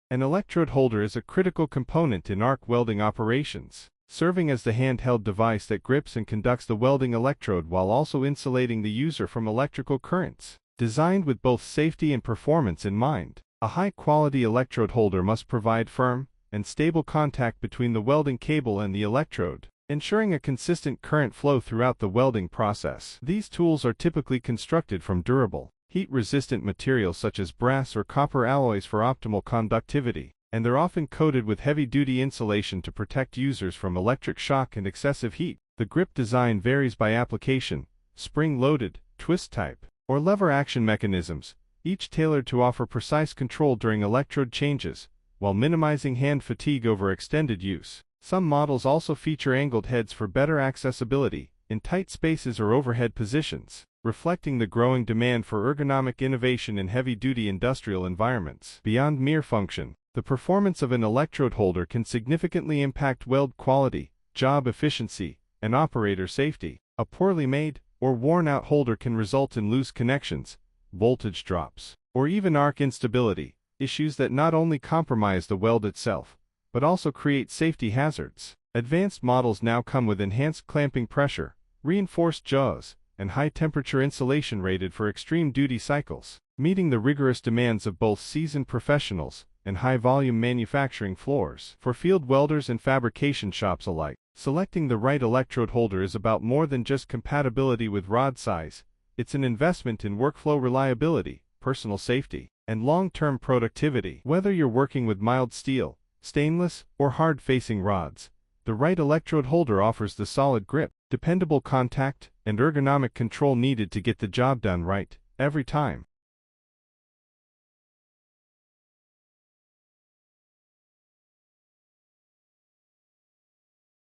An electrode holder is a critical component in arc welding operations, serving as the handheld device that grips and conducts the welding electrode while also insulating the user from electrical currents. Designed with both safety and performance in mind, a high-quality electrode holder must provide firm and stable contact between the welding cable and the electrode, ensuring a consistent current flow throughout the welding process. These tools are typically constructed from durable, heat-resistant materials such as brass or copper alloys for optimal conductivity, and they're often coated with heavy-duty insulation to protect users from electric shock and excessive heat. The grip design varies by application: spring-loaded, twist type, or lever action mechanisms, each tailored to offer precise control during electrode changes, while minimizing hand fatigue over extended use. Some models also feature angled heads for better accessibility in tight spaces or overhead positions, reflecting the growing demand for ergonomic innovation in heavy-duty industrial environments. Beyond mere function, the performance of an electrode holder can significantly impact weld quality, job efficiency, and operator safety. A poorly made or worn-out holder can result in loose connections, voltage drops, or even arc instability, issues that not only compromise the weld itself, but also create safety hazards. Advanced models now come with enhanced clamping pressure, reinforced jaws, and high-temperature insulation rated for extreme duty cycles, meeting the rigorous demands of both seasoned professionals and high-volume manufacturing floors. For field welders and fabrication shops alike, selecting the right electrode holder is about more than just compatibility with rod size. It's an investment in workflow reliability, personal safety, and long-term productivity. Whether you're working with mild steel, stainless, or hard-facing rods, the right electrode holder offers the solid grip, dependable contact, and ergonomic control needed to get the job done right, every time.